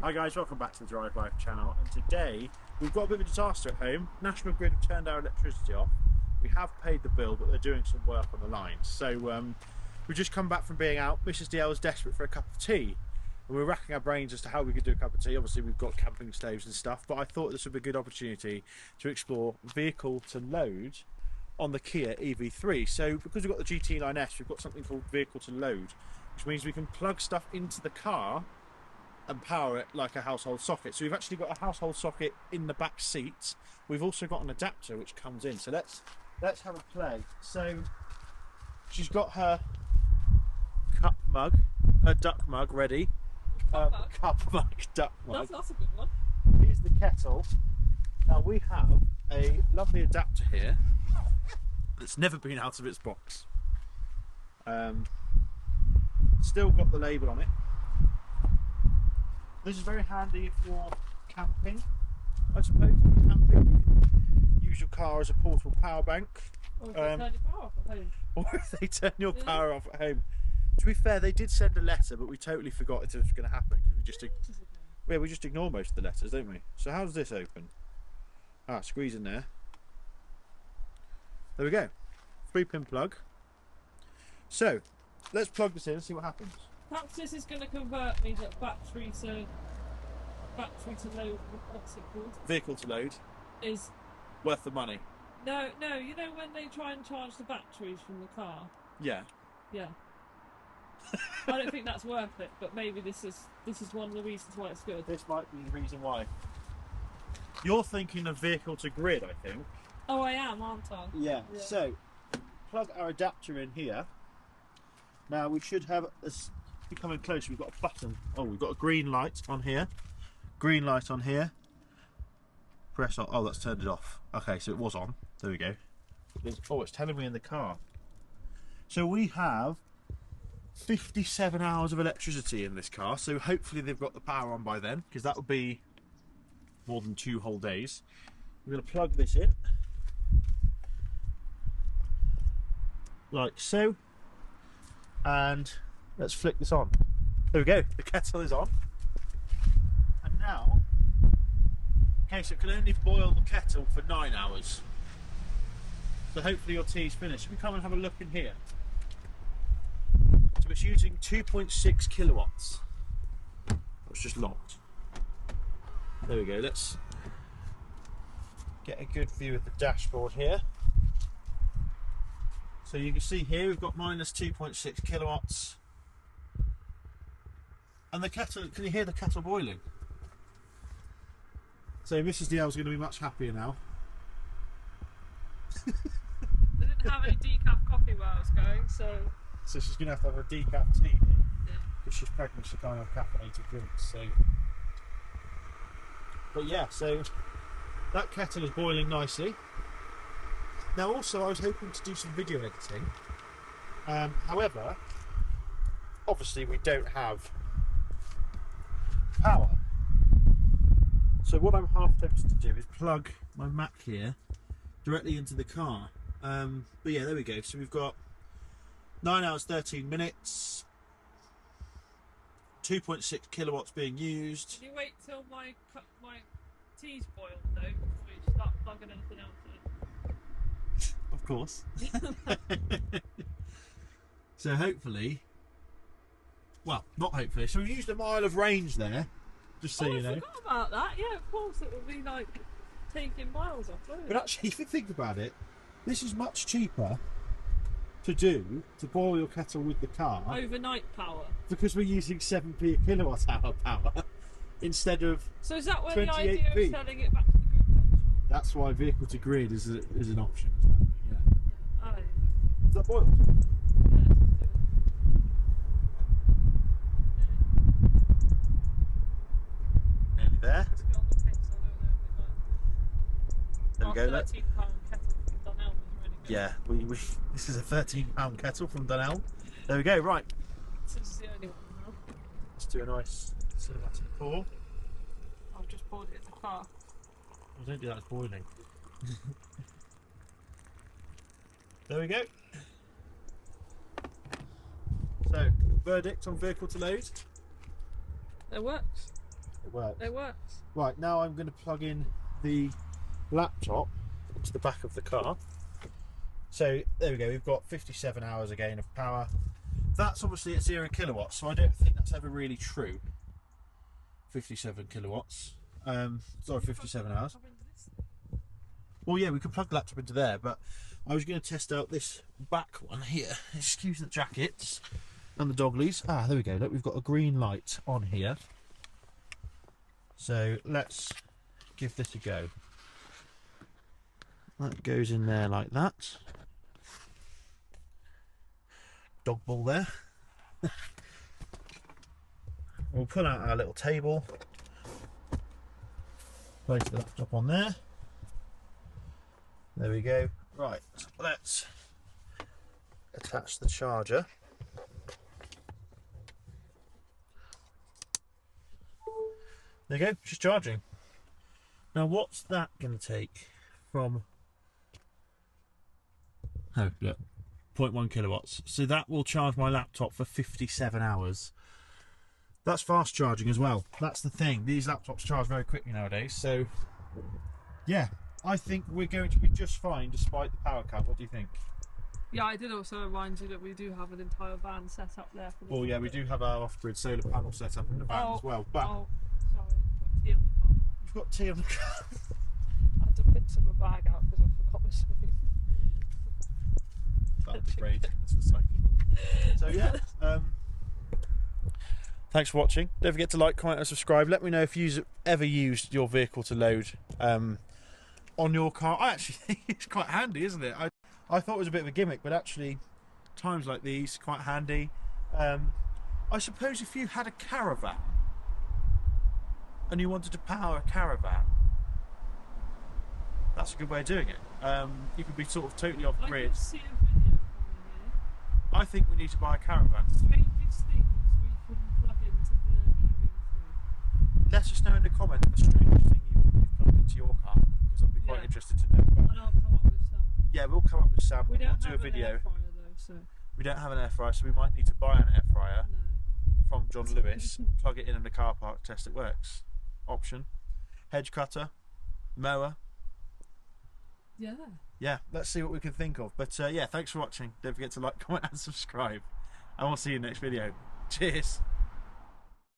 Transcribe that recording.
Hi guys, welcome back to the Drive Life channel, and today we've got a bit of a disaster at home. National Grid have turned our electricity off. We have paid the bill, but they're doing some work on the lines. So we've just come back from being out. Mrs. DL is desperate for a cup of tea, and we're racking our brains as to how we could do a cup of tea. Obviously we've got camping stoves and stuff, but I thought this would be a good opportunity to explore vehicle to load on the Kia EV3. So because we've got the GT Line S, we've got something called vehicle to load, which means we can plug stuff into the car and power it like a household socket. So we've actually got a household socket in the back seat. We've also got an adapter which comes in. So let's have a play. So she's got her cup mug, her duck mug ready. Cup mug, duck mug. That's a good one. Here's the kettle. Now we have a lovely adapter here that's never been out of its box. Still got the label on it. This is very handy if you're camping, I suppose. If you're camping, you can use your car as a portable power bank. Or if they turn your power off at home. Or if they turn your power off at home. To be fair, they did send a letter, but we totally forgot it was going to happen because we just ignore most of the letters, don't we? So how does this open? Ah, squeeze in there. There we go. 3-pin plug. So let's plug this in and see what happens. Perhaps this is going to convert me to battery to load. What's it called? Vehicle to load. Is worth the money. No. You know when they try and charge the batteries from the car? Yeah. Yeah. I don't think that's worth it, but maybe this is one of the reasons why it's good. This might be the reason why. You're thinking of vehicle to grid, I think. Oh, I am, aren't I? Yeah. So plug our adapter in here. Now we should have this. If you're coming close, we've got a button. Oh, we've got a green light on here. Green light on here. Press on. Oh, that's turned it off. Okay, so it was on. There we go. Oh, it's telling me in the car. So we have 57 hours of electricity in this car. So hopefully they've got the power on by then, because that would be more than 2 whole days. We're going to plug this in. Like so. And let's flick this on. There we go, the kettle is on. And now, okay, so it can only boil the kettle for 9 hours. So hopefully your tea's finished. Should we come and have a look in here? So it's using 2.6 kilowatts. It's just locked. There we go, let's get a good view of the dashboard here. So you can see here we've got minus 2.6 kilowatts. And the kettle, can you hear the kettle boiling? So Mrs. DL is going to be much happier now. They didn't have any decaf coffee where I was going, so she's going to have a decaf tea here. Yeah. Because she's pregnant, she can't have caffeinated drinks. So, but yeah, so that kettle is boiling nicely. Now also I was hoping to do some video editing, however, obviously we don't have power. So what I'm half tempted to do is plug my Mac here directly into the car. But yeah, there we go. So we've got 9 hours 13 minutes, 2.6 kilowatts being used. Can you wait till my tea's boiled though before you start plugging anything else in? Of course. So hopefully, well, not hopefully. So we've used a mile of range there, just so you know. I forgot about that. Yeah, of course, it would be like taking miles off. But actually, if you think about it, this is much cheaper to boil your kettle with the car. Overnight power. Because we're using 7p a kilowatt hour power instead of. So is that where 28p. the idea of selling it back to the grid comes from? That's why vehicle to grid is an option. Isn't it? Yeah. Oh, yeah. Is that boiled? Yeah, let's do it. Nearly there. It's a bit on the pace, I don't know. There we go. Our £13 kettle from Dunelm is really good. Yeah, this is a £13 kettle from Dunelm. There we go. Right. This is the only one now. Let's do a nice cinematic pour. I've just poured it in the car. Oh, don't do that, it's boiling. There we go. So, verdict on vehicle to load? It works. It It works. It works. Right, now I'm going to plug in the laptop into the back of the car. So there we go, we've got 57 hours again of power. That's obviously at 0 kilowatts, so I don't think that's ever really true. 57 kilowatts. Sorry, 57 hours. Well, yeah, we could plug the laptop into there, but I was going to test out this back one here. Excuse the jackets and the doglies. Ah, there we go. Look, we've got a green light on here. So let's give this a go. That goes in there like that. Dog ball there. We'll pull out our little table. Place the laptop on there. There we go. Right, let's attach the charger. There you go, she's charging. Now what's that going to take from... Oh, look, 0.1 kilowatts. So that will charge my laptop for 57 hours. That's fast charging as well. That's the thing. These laptops charge very quickly nowadays. So, yeah, I think we're going to be just fine despite the power cut. What do you think? Yeah, I did also remind you that we do have an entire van set up there. For Well, yeah, we do have our off-grid solar panel set up in the van as well. But sorry, I've got tea on the car. you've got tea on the car. I had to pinch my bag out because I forgot my spoon. That'll be great. That's recyclable. So yeah, thanks for watching. Don't forget to like, comment and subscribe. Let me know if you've ever used your vehicle to load on your car. I actually think it's quite handy, isn't it? I thought it was a bit of a gimmick, but actually times like these, quite handy. I suppose if you had a caravan and you wanted to power a caravan, that's a good way of doing it. You could be sort of totally off grid. I can see a video coming here. I think we need to buy a caravan. Strangest things we can plug into the EV3. Let us know in the comments the strangest thing you've plugged into your car, because I'd be quite interested to know. But And I'll come up with some. yeah, we'll come up with some. We don't We'll do have a video. an air fryer though, so We don't have an air fryer, so we might need to buy an air fryer no. from John Lewis, plug it in the car park, test it works. Option. Hedge cutter, mower. Yeah. Yeah, let's see what we can think of. But yeah, thanks for watching. Don't forget to like, comment and subscribe. And we'll see you in the next video. Cheers.